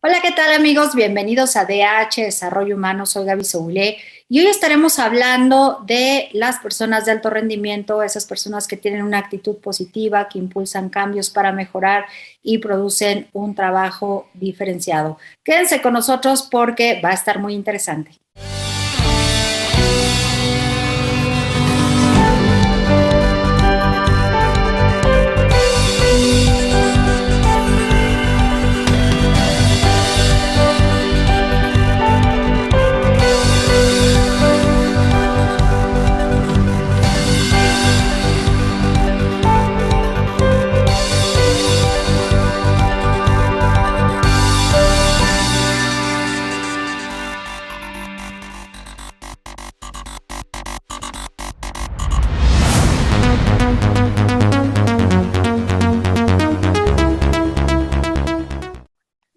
Hola, ¿qué tal amigos? Bienvenidos a DH Desarrollo Humano. Soy Gaby Soulé y hoy estaremos hablando de las personas de alto rendimiento, esas personas que tienen una actitud positiva, que impulsan cambios para mejorar y producen un trabajo diferenciado. Quédense con nosotros porque va a estar muy interesante.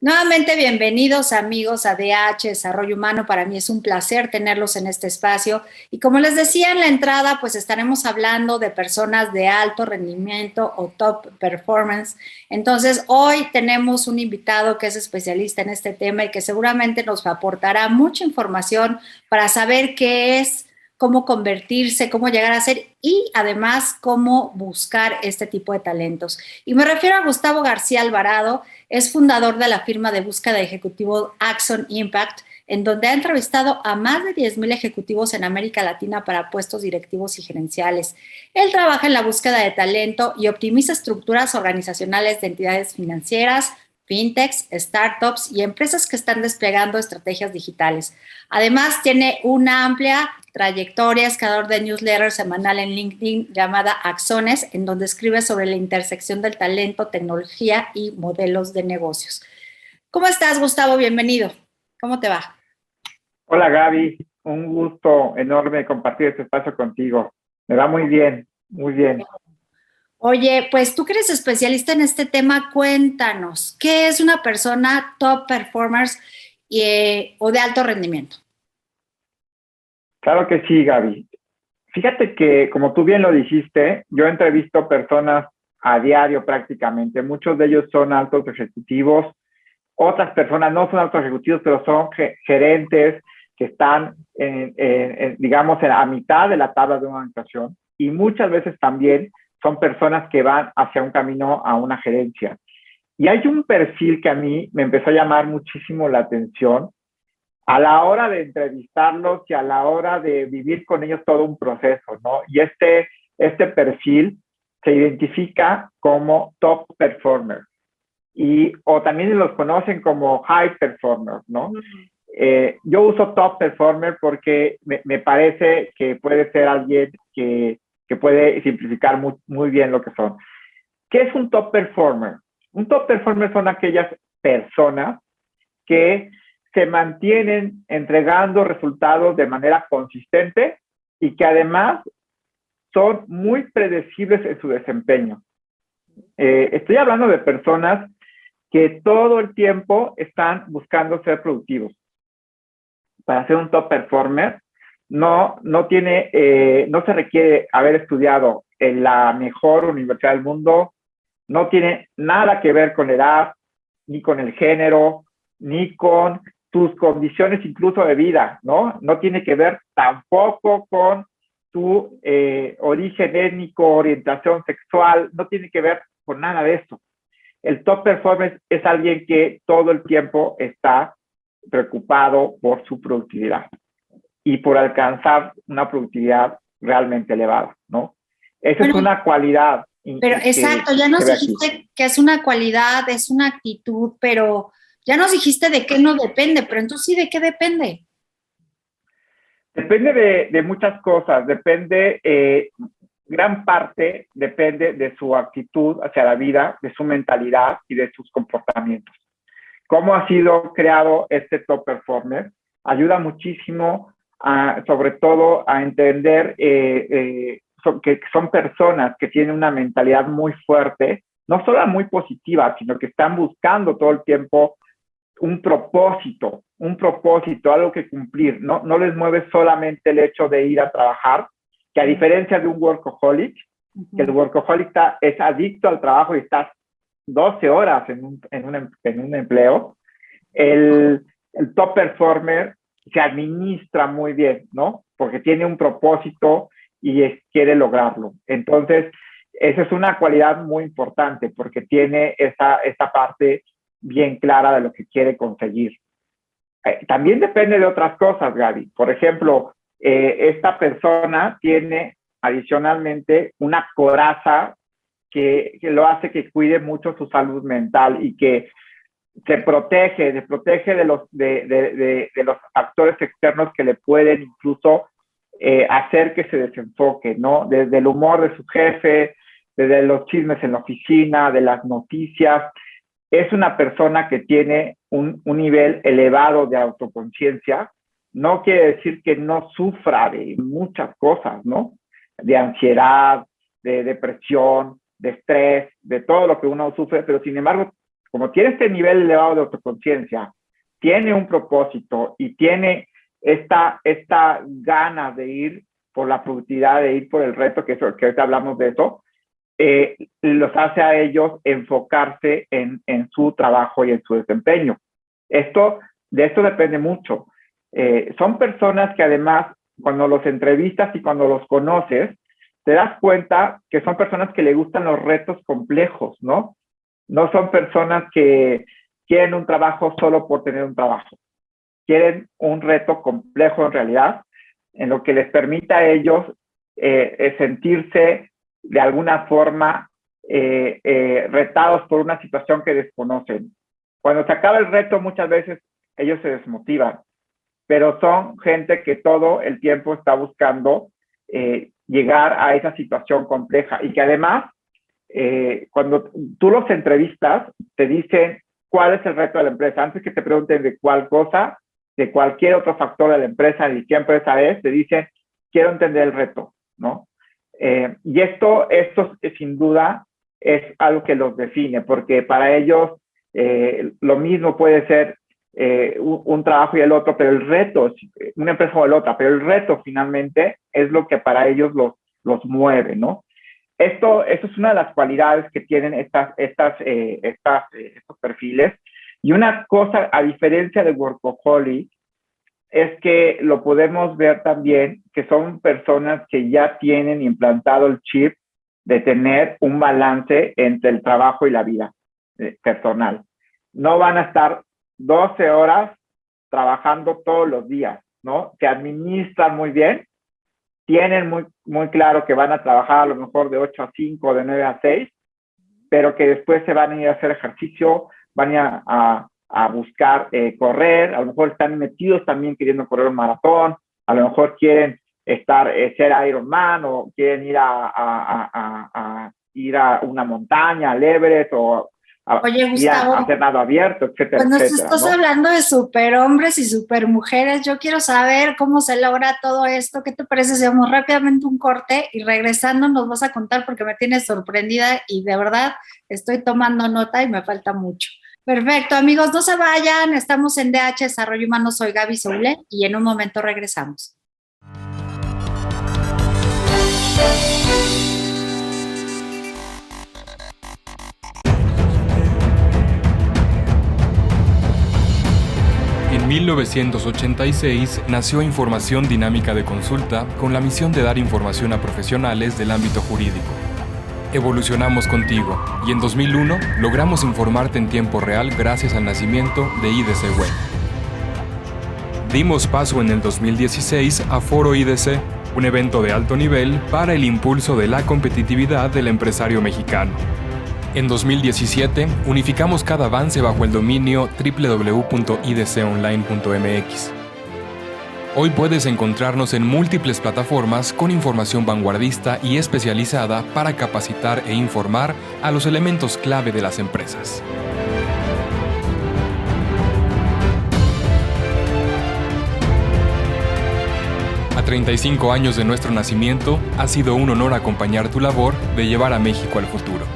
Nuevamente, bienvenidos amigos a DH Desarrollo Humano. Para mí es un placer tenerlos en este espacio. Y como les decía en la entrada, pues estaremos hablando de personas de alto rendimiento o top performance. Entonces, hoy tenemos un invitado que es especialista en este tema y que seguramente nos aportará mucha información para saber qué es, cómo convertirse, cómo llegar a ser y además cómo buscar este tipo de talentos. Y me refiero a Gustavo García Alvarado. Es fundador de la firma de búsqueda ejecutivo Axon Impact, en donde ha entrevistado a más de 10,000 ejecutivos en América Latina para puestos directivos y gerenciales. Él trabaja en la búsqueda de talento y optimiza estructuras organizacionales de entidades financieras, fintechs, startups y empresas que están desplegando estrategias digitales. Además, tiene una amplia trayectoria, es creador de newsletter semanal en LinkedIn llamada Axones, en donde escribe sobre la intersección del talento, tecnología y modelos de negocios. ¿Cómo estás, Gustavo? Bienvenido. ¿Cómo te va? Hola Gaby, un gusto enorme compartir este espacio contigo. Me va muy bien, muy bien. Oye, pues tú que eres especialista en este tema, cuéntanos, ¿qué es una persona top performers o de alto rendimiento? Claro que sí, Gaby. Fíjate que, como tú bien lo dijiste, yo entrevisto personas a diario prácticamente. Muchos de ellos son altos ejecutivos, otras personas no son altos ejecutivos, pero son gerentes que están, digamos, a mitad de la tabla de una organización. Y muchas veces también son personas que van hacia un camino a una gerencia. Y hay un perfil que a mí me empezó a llamar muchísimo la atención a la hora de entrevistarlos y a la hora de vivir con ellos todo un proceso, ¿no? Y este perfil se identifica como top performer o también los conocen como high performer, ¿no? Yo uso top performer porque me parece que puede ser alguien que puede simplificar muy bien lo que son. ¿Qué es un top performer? Un top performer son aquellas personas que se mantienen entregando resultados de manera consistente y que además son muy predecibles en su desempeño. Estoy hablando de personas que todo el tiempo están buscando ser productivos. Para ser un top performer, no se requiere haber estudiado en la mejor universidad del mundo, no tiene nada que ver con la edad, ni con el género, ni con tus condiciones incluso de vida, ¿no? No tiene que ver tampoco con tu origen étnico, orientación sexual, no tiene que ver con nada de eso. El top performer es alguien que todo el tiempo está preocupado por su productividad y por alcanzar una productividad realmente elevada, ¿no? Esa es una cualidad. Pero exacto, ya nos dijiste que es una cualidad, es una actitud, pero ya nos dijiste de qué no depende, pero entonces sí, ¿de qué depende? Depende de muchas cosas, gran parte depende de su actitud hacia la vida, de su mentalidad y de sus comportamientos. ¿Cómo ha sido creado este top performer? Ayuda muchísimo, sobre todo, a entender que son personas que tienen una mentalidad muy fuerte, no solo muy positiva, sino que están buscando todo el tiempo un propósito, algo que cumplir. No les mueve solamente el hecho de ir a trabajar, que a diferencia de un workaholic, que el workaholic es adicto al trabajo y está 12 horas en un empleo. top performer se administra muy bien, ¿no? Porque tiene un propósito y quiere lograrlo. Entonces, esa es una cualidad muy importante porque tiene esa parte bien clara de lo que quiere conseguir. También depende de otras cosas, Gaby. Por ejemplo, esta persona tiene adicionalmente una coraza que lo hace que cuide mucho su salud mental y que se protege de los factores externos que le pueden incluso hacer que se desenfoque, ¿no? Desde el humor de su jefe, desde los chismes en la oficina, de las noticias. Es una persona que tiene un nivel elevado de autoconciencia. No quiere decir que no sufra de muchas cosas, ¿no? De ansiedad, de depresión, de estrés, de todo lo que uno sufre, pero sin embargo, como tiene este nivel elevado de autoconciencia, tiene un propósito y tiene esta gana de ir por la productividad, de ir por el reto, que ahorita hablamos de eso, los hace a ellos enfocarse en su trabajo y en su desempeño. De esto depende mucho. Son personas que además, cuando los entrevistas y cuando los conoces, te das cuenta que son personas que le gustan los retos complejos, ¿no? No son personas que quieren un trabajo solo por tener un trabajo. Quieren un reto complejo en realidad, en lo que les permita a ellos sentirse de alguna forma retados por una situación que desconocen. Cuando se acaba el reto, muchas veces ellos se desmotivan, pero son gente que todo el tiempo está buscando llegar a esa situación compleja y que además, cuando tú los entrevistas, te dicen cuál es el reto de la empresa. Antes que te pregunten de cuál cosa, de cualquier otro factor de la empresa, ni qué empresa es, te dicen, quiero entender el reto, ¿no? Y esto sin duda es algo que los define, porque para ellos lo mismo puede ser un trabajo y el otro, pero el reto, una empresa o el otra, pero el reto finalmente es lo que para ellos los mueve, ¿no? Esto es una de las cualidades que tienen estos perfiles. Y una cosa, a diferencia de workaholic, es que lo podemos ver también que son personas que ya tienen implantado el chip de tener un balance entre el trabajo y la vida personal. No van a estar 12 horas trabajando todos los días, ¿no? Se administran muy bien, tienen muy claro que van a trabajar a lo mejor de 8 a 5, de 9 a 6, pero que después se van a ir a hacer ejercicio, van a buscar correr, a lo mejor están metidos también queriendo correr un maratón, a lo mejor quieren ser Ironman o quieren ir ir a una montaña, al Everest o Oye, Gustavo, ir a hacer nado abierto, etcétera, pues nos etcétera, estás ¿no? hablando de superhombres y supermujeres. Yo quiero saber cómo se logra todo esto. ¿Qué te parece si hacemos rápidamente un corte y regresando nos vas a contar porque me tienes sorprendida y de verdad estoy tomando nota y me falta mucho? Perfecto, amigos, no se vayan. Estamos en DH Desarrollo Humano. Soy Gaby Soule y en un momento regresamos. En 1986 nació Información Dinámica de Consulta con la misión de dar información a profesionales del ámbito jurídico. Evolucionamos contigo y en 2001 logramos informarte en tiempo real gracias al nacimiento de IDC Web. Dimos paso en el 2016 a Foro IDC, un evento de alto nivel para el impulso de la competitividad del empresario mexicano. En 2017, unificamos cada avance bajo el dominio www.idconline.mx. Hoy puedes encontrarnos en múltiples plataformas con información vanguardista y especializada para capacitar e informar a los elementos clave de las empresas. A 35 años de nuestro nacimiento, ha sido un honor acompañar tu labor de llevar a México al futuro.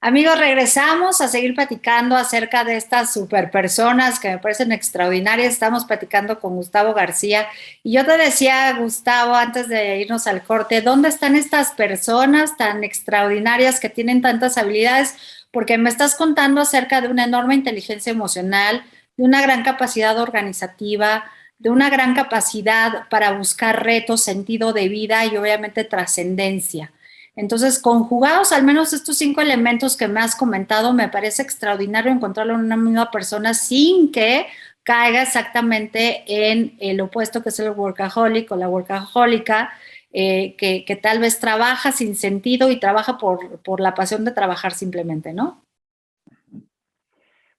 Amigos, regresamos a seguir platicando acerca de estas super personas que me parecen extraordinarias. Estamos platicando con Gustavo García y yo te decía, Gustavo, antes de irnos al corte, ¿dónde están estas personas tan extraordinarias que tienen tantas habilidades? Porque me estás contando acerca de una enorme inteligencia emocional, de una gran capacidad organizativa, de una gran capacidad para buscar retos, sentido de vida y obviamente trascendencia. Entonces, conjugados al menos estos 5 elementos que me has comentado, me parece extraordinario encontrarlo en una misma persona sin que caiga exactamente en el opuesto que es el workaholic o la workahólica, que tal vez trabaja sin sentido y trabaja por la pasión de trabajar simplemente, ¿no?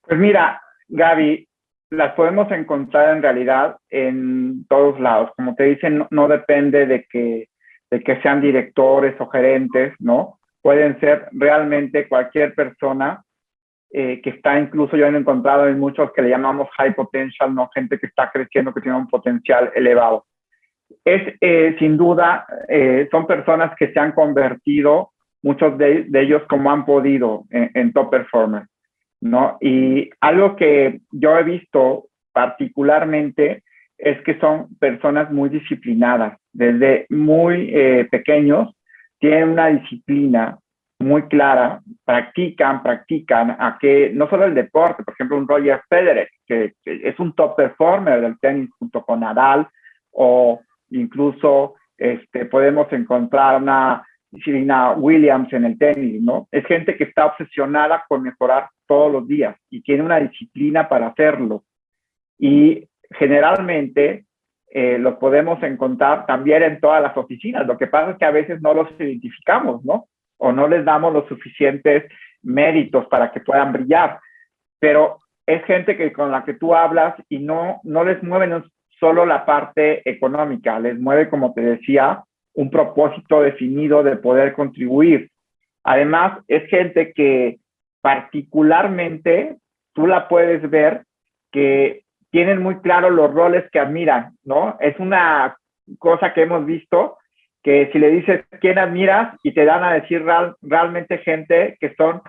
Pues mira, Gaby, las podemos encontrar en realidad en todos lados. Como te dicen, no depende de que sean directores o gerentes, ¿no? Pueden ser realmente cualquier persona que está, incluso yo he encontrado en muchos que le llamamos high potential, ¿no? Gente que está creciendo, que tiene un potencial elevado. Sin duda, son personas que se han convertido, muchos de ellos como han podido, en top performers, ¿no? Y algo que yo he visto particularmente es que son personas muy disciplinadas. Desde muy pequeños tienen una disciplina muy clara, practican a que no solo el deporte, por ejemplo, un Roger Federer, que es un top performer del tenis junto con Nadal, o incluso podemos encontrar una Serena Williams en el tenis, ¿no? Es gente que está obsesionada con mejorar todos los días y tiene una disciplina para hacerlo. Y generalmente los podemos encontrar también en todas las oficinas. Lo que pasa es que a veces no los identificamos, ¿no? O no les damos los suficientes méritos para que puedan brillar. Pero es gente que con la que tú hablas y no les mueve solo la parte económica, les mueve, como te decía, un propósito definido de poder contribuir. Además, es gente que particularmente tú la puedes ver que tienen muy claro los roles que admiran, ¿no? Es una cosa que hemos visto, que si le dices quién admiras y te dan a decir realmente gente que son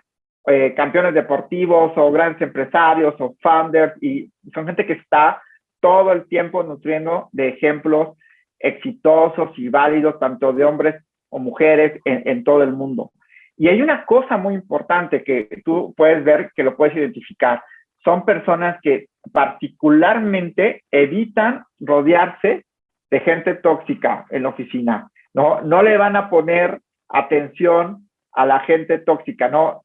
campeones deportivos o grandes empresarios o founders, y son gente que está todo el tiempo nutriendo de ejemplos exitosos y válidos, tanto de hombres o mujeres en todo el mundo. Y hay una cosa muy importante que tú puedes ver, que lo puedes identificar. Son personas que particularmente evitan rodearse de gente tóxica en la oficina. No le van a poner atención a la gente tóxica, no,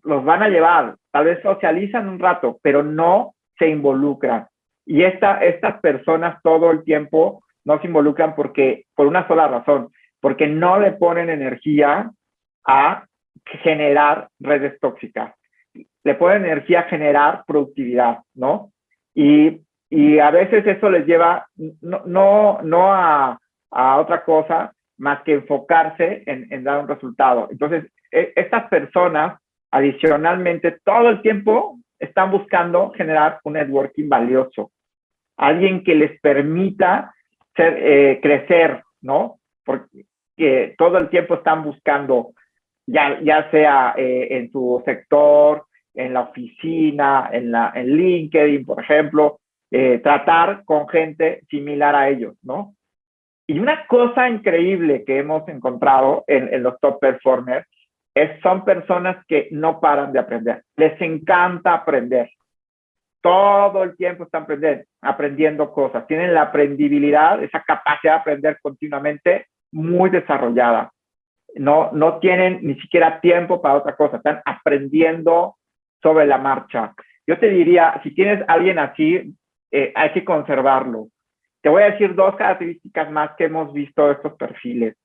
los van a llevar, tal vez socializan un rato, pero no se involucran. Y estas personas todo el tiempo no se involucran por una sola razón, porque no le ponen energía a generar redes tóxicas. Le ponen energía a generar productividad, ¿no? Y a veces eso les lleva no a otra cosa más que enfocarse en dar un resultado. Entonces, estas personas, adicionalmente, todo el tiempo están buscando generar un networking valioso. Alguien que les permita crecer, ¿no? Porque todo el tiempo están buscando, ya sea en su sector, en la oficina, en LinkedIn, por ejemplo, tratar con gente similar a ellos, ¿no? Y una cosa increíble que hemos encontrado en los top performers son personas que no paran de aprender. Les encanta aprender. Todo el tiempo están aprendiendo cosas. Tienen la aprendibilidad, esa capacidad de aprender continuamente muy desarrollada. No tienen ni siquiera tiempo para otra cosa. Están aprendiendo sobre la marcha. Yo te diría, si tienes a alguien así, hay que conservarlo. Te voy a decir 2 características más que hemos visto de estos perfiles.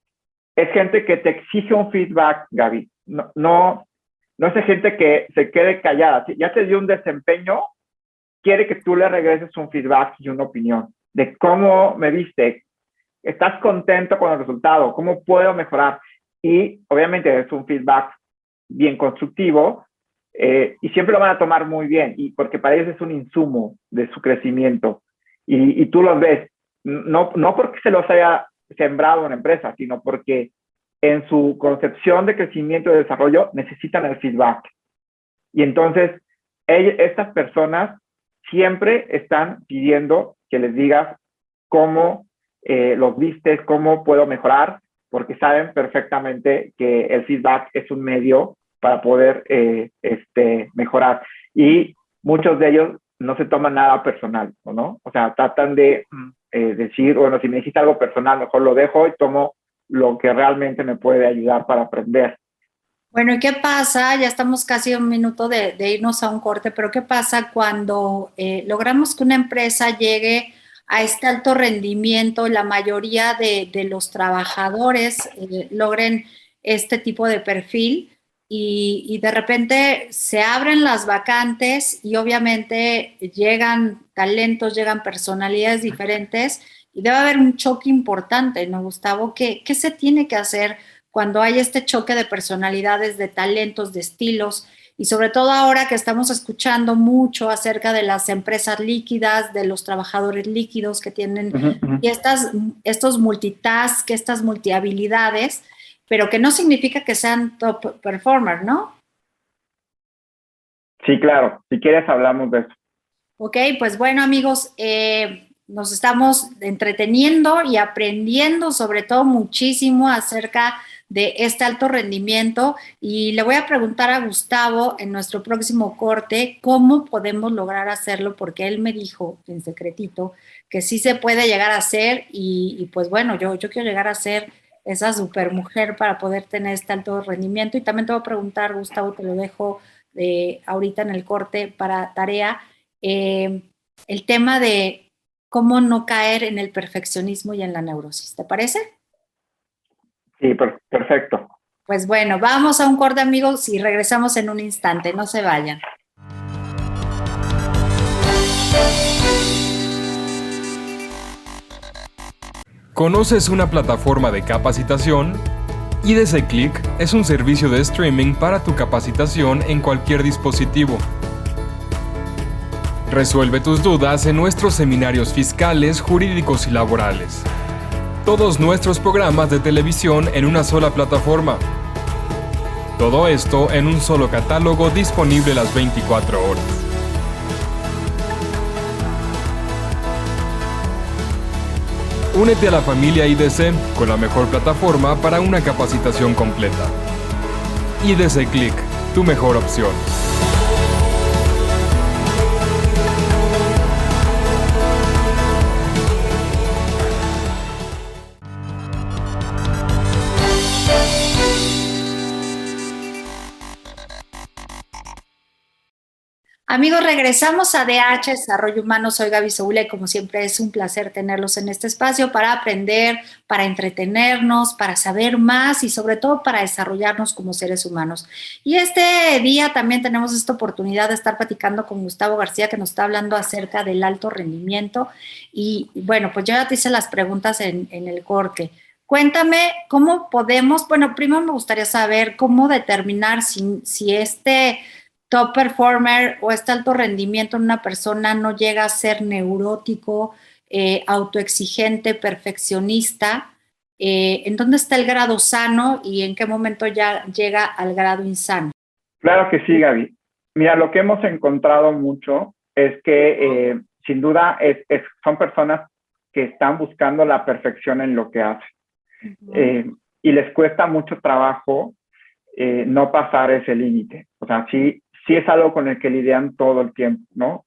Es gente que te exige un feedback, Gaby. No es gente que se quede callada. Si ya te dio un desempeño, quiere que tú le regreses un feedback y una opinión de cómo me viste. ¿Estás contento con el resultado? ¿Cómo puedo mejorar? Y obviamente es un feedback bien constructivo, y siempre lo van a tomar muy bien, y porque para ellos es un insumo de su crecimiento. Y tú los ves, no porque se los haya sembrado una empresa, sino porque en su concepción de crecimiento y desarrollo necesitan el feedback. Y entonces, estas personas siempre están pidiendo que les digas cómo los vistes, cómo puedo mejorar, porque saben perfectamente que el feedback es un medio para poder mejorar. Y muchos de ellos no se toman nada personal, ¿no? O sea, tratan de decir, bueno, si me dijiste algo personal, mejor lo dejo y tomo lo que realmente me puede ayudar para aprender. Bueno, ¿y qué pasa? Ya estamos casi a un minuto de irnos a un corte, pero ¿qué pasa cuando logramos que una empresa llegue a este alto rendimiento? La mayoría de los trabajadores logren este tipo de perfil y de repente se abren las vacantes y obviamente llegan talentos, llegan personalidades diferentes y debe haber un choque importante, ¿no, Gustavo? ¿Qué se tiene que hacer cuando hay este choque de personalidades, de talentos, de estilos, y sobre todo ahora que estamos escuchando mucho acerca de las empresas líquidas, de los trabajadores líquidos que tienen y estos multitask, estas multihabilidades, pero que no significa que sean top performers, ¿no? Sí, claro. Si quieres, hablamos de eso. Ok, pues bueno, amigos, nos estamos entreteniendo y aprendiendo sobre todo muchísimo acerca de este alto rendimiento y le voy a preguntar a Gustavo en nuestro próximo corte cómo podemos lograr hacerlo porque él me dijo en secretito que sí se puede llegar a hacer y pues bueno, yo quiero llegar a ser esa supermujer para poder tener este alto rendimiento y también te voy a preguntar, Gustavo, te lo dejo ahorita en el corte para tarea, el tema de cómo no caer en el perfeccionismo y en la neurosis, ¿te parece? Sí, perfecto. Pues bueno, vamos a un corte, amigos, y regresamos en un instante. No se vayan. ¿Conoces una plataforma de capacitación? IDC Click es un servicio de streaming para tu capacitación en cualquier dispositivo. Resuelve tus dudas en nuestros seminarios fiscales, jurídicos y laborales. Todos nuestros programas de televisión en una sola plataforma. Todo esto en un solo catálogo disponible las 24 horas. Únete a la familia IDC con la mejor plataforma para una capacitación completa. IDC Click, tu mejor opción. Amigos, regresamos a DH, Desarrollo Humano. Soy Gaby Saúl y como siempre es un placer tenerlos en este espacio para aprender, para entretenernos, para saber más y sobre todo para desarrollarnos como seres humanos. Y este día también tenemos esta oportunidad de estar platicando con Gustavo García, que nos está hablando acerca del alto rendimiento. Y bueno, pues yo ya te hice las preguntas en el corte. Cuéntame cómo podemos, bueno, primero me gustaría saber cómo determinar si este top performer o este alto rendimiento en una persona no llega a ser neurótico, autoexigente, perfeccionista. ¿En dónde está el grado sano y en qué momento ya llega al grado insano? Claro que sí, Gaby. Mira, lo que hemos encontrado mucho es que sin duda son personas que están buscando la perfección en lo que hacen. Y les cuesta mucho trabajo no pasar ese límite. O sea, sí es algo con el que lidian todo el tiempo, ¿no?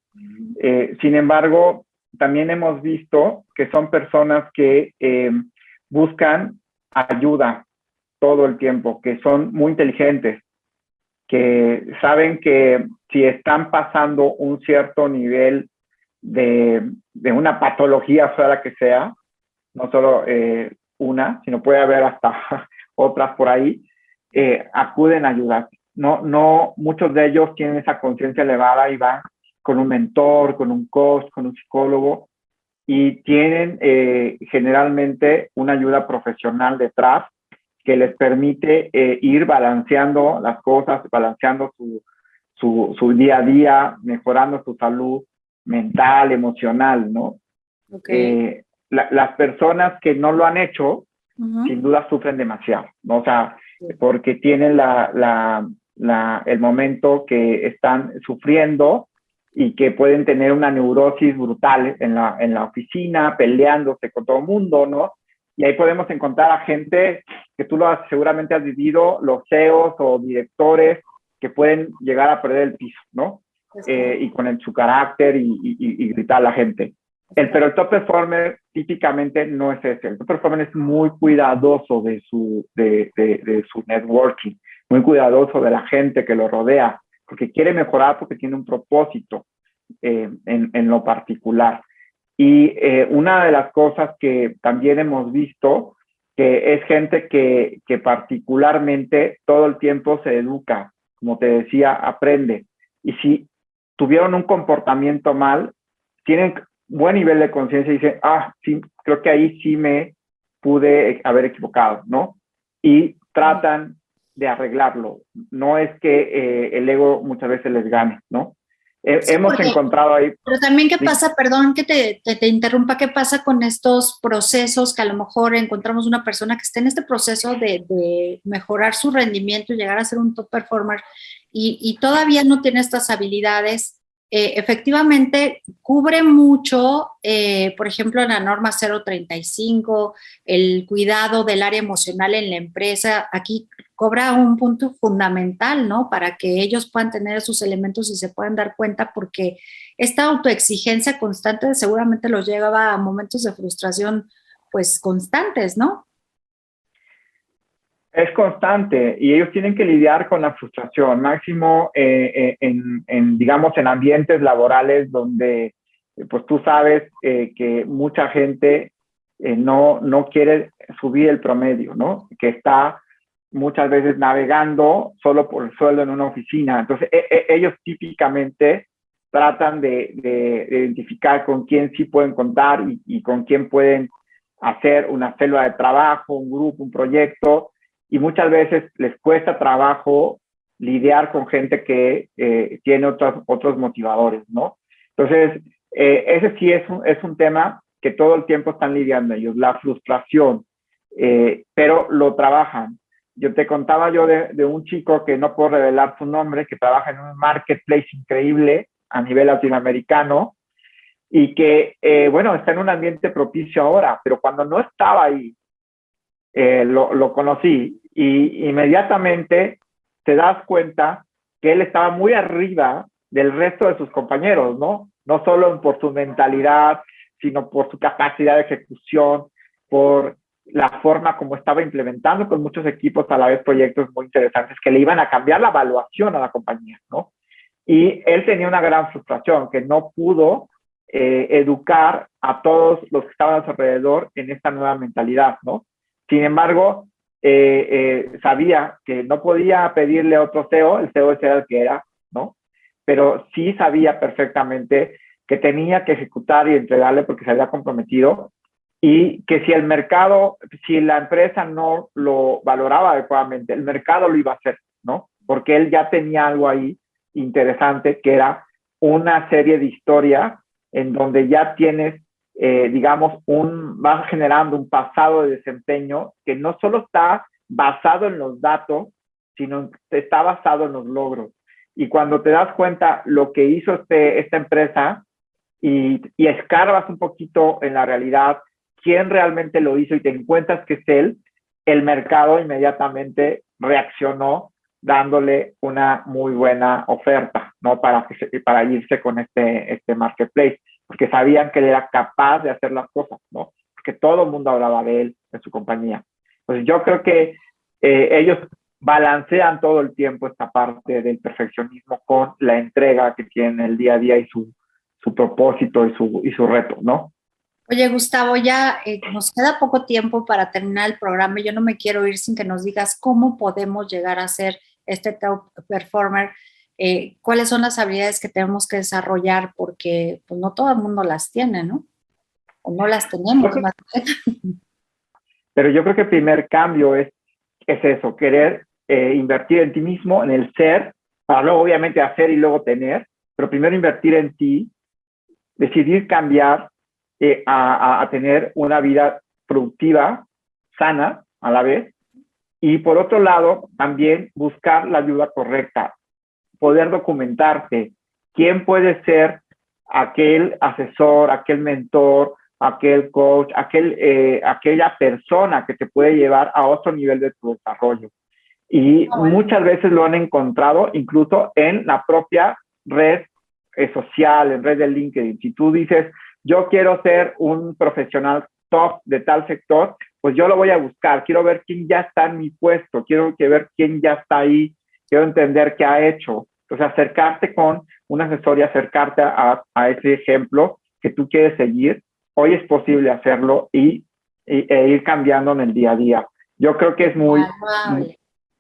Sin embargo, también hemos visto que son personas que buscan ayuda todo el tiempo, que son muy inteligentes, que saben que si están pasando un cierto nivel de una patología, sea la que sea, no solo una, sino puede haber hasta otras por ahí, acuden a ayudar. No, muchos de ellos tienen esa conciencia elevada y van con un mentor, con un coach, con un psicólogo y tienen generalmente una ayuda profesional detrás que les permite ir balanceando las cosas, balanceando su día a día, mejorando su salud mental, emocional, ¿no? Okay. Las personas que no lo han hecho sin duda sufren demasiado, ¿no? O sea, porque tienen el momento que están sufriendo y que pueden tener una neurosis brutal en la oficina, peleándose con todo el mundo, ¿no? Y ahí podemos encontrar a gente que seguramente has vivido, los CEOs o directores que pueden llegar a perder el piso, ¿no? Y con su carácter y gritar a la gente. Pero el top performer típicamente no es ese. El top performer es muy cuidadoso de su networking, muy cuidadoso de la gente que lo rodea, porque quiere mejorar, porque tiene un propósito en lo particular. Y una de las cosas que también hemos visto, que es gente que particularmente todo el tiempo se educa, como te decía, aprende. Y si tuvieron un comportamiento mal, tienen buen nivel de conciencia y dicen, sí, creo que ahí sí me pude haber equivocado, ¿no? Y tratan de arreglarlo. No es que el ego muchas veces les gane, ¿no? Sí, hemos encontrado ahí... Pero también, ¿qué pasa? Perdón que te interrumpa. ¿Qué pasa con estos procesos que a lo mejor encontramos una persona que esté en este proceso de mejorar su rendimiento y llegar a ser un top performer y todavía no tiene estas habilidades? Efectivamente, cubre mucho, por ejemplo, en la norma 035, el cuidado del área emocional en la empresa. Aquí cobra un punto fundamental, ¿no? Para que ellos puedan tener esos elementos y se puedan dar cuenta, porque esta autoexigencia constante seguramente los lleva a momentos de frustración, pues, constantes, ¿no? Es constante y ellos tienen que lidiar con la frustración, máximo digamos, en ambientes laborales donde, pues tú sabes que mucha gente no quiere subir el promedio, ¿no? Que está muchas veces navegando solo por el sueldo en una oficina. Entonces, ellos típicamente tratan de identificar con quién sí pueden contar y con quién pueden hacer una célula de trabajo, un grupo, un proyecto, y muchas veces les cuesta trabajo lidiar con gente que tiene otros motivadores, ¿no? Entonces, ese sí es un tema que todo el tiempo están lidiando ellos, la frustración, pero lo trabajan. Yo te contaba de un chico que no puedo revelar su nombre, que trabaja en un marketplace increíble a nivel latinoamericano y que, bueno, está en un ambiente propicio ahora, pero cuando no estaba ahí, lo conocí y inmediatamente te das cuenta que él estaba muy arriba del resto de sus compañeros, ¿no? No solo por su mentalidad, sino por su capacidad de ejecución, por la forma como estaba implementando con muchos equipos a la vez proyectos muy interesantes que le iban a cambiar la evaluación a la compañía, ¿no? Y él tenía una gran frustración, que no pudo educar a todos los que estaban a su alrededor en esta nueva mentalidad, ¿no? Sin embargo, sabía que no podía pedirle a otro CEO, el CEO era el que era, ¿no? Pero sí sabía perfectamente que tenía que ejecutar y entregarle porque se había comprometido y que si el mercado, si la empresa no lo valoraba adecuadamente, el mercado lo iba a hacer, ¿no? Porque él ya tenía algo ahí interesante que era una serie de historias en donde ya tienes digamos, vas generando un pasado de desempeño que no solo está basado en los datos, sino está basado en los logros. Y cuando te das cuenta lo que hizo esta empresa y escarbas un poquito en la realidad, quién realmente lo hizo y te encuentras que es él, el mercado inmediatamente reaccionó dándole una muy buena oferta, ¿no? Para irse con este marketplace, porque sabían que él era capaz de hacer las cosas, ¿no? Porque todo el mundo hablaba de él, de su compañía. Entonces yo creo que ellos balancean todo el tiempo esta parte del perfeccionismo con la entrega que tienen el día a día y su propósito y su reto, ¿no? Oye, Gustavo, ya nos queda poco tiempo para terminar el programa. Yo no me quiero ir sin que nos digas cómo podemos llegar a ser este top performer. ¿Cuáles son las habilidades que tenemos que desarrollar? Porque pues, no todo el mundo las tiene, ¿no? O no las tenemos. Más Pero yo creo que el primer cambio es eso, querer invertir en ti mismo, en el ser, para luego obviamente hacer y luego tener, pero primero invertir en ti, decidir cambiar a tener una vida productiva, sana a la vez. Y por otro lado, también buscar la ayuda correcta, poder documentarte. ¿Quién puede ser aquel asesor, aquel mentor, aquel coach, aquella persona que te puede llevar a otro nivel de tu desarrollo? Y muchas veces lo han encontrado incluso en la propia red social, en red de LinkedIn. Si tú dices, yo quiero ser un profesional top de tal sector, pues yo lo voy a buscar. Quiero ver quién ya está en mi puesto, quiero ver quién ya está ahí, quiero entender qué ha hecho. Entonces, acercarte con un asesor y acercarte a ese ejemplo que tú quieres seguir. Hoy es posible hacerlo e ir cambiando en el día a día. Yo creo que es muy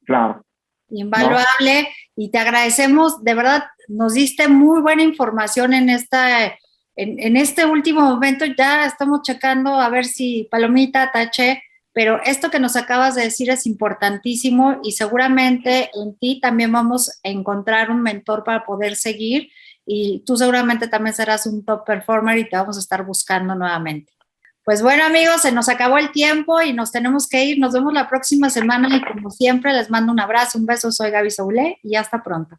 claro. Invaluable, ¿no? Y te agradecemos, de verdad, nos diste muy buena información en este último momento. Ya estamos checando a ver si palomita, tache, pero esto que nos acabas de decir es importantísimo y seguramente en ti también vamos a encontrar un mentor para poder seguir y tú seguramente también serás un top performer y te vamos a estar buscando nuevamente. Pues bueno, amigos, se nos acabó el tiempo y nos tenemos que ir. Nos vemos la próxima semana y como siempre les mando un abrazo, un beso. Soy Gaby Soule y hasta pronto.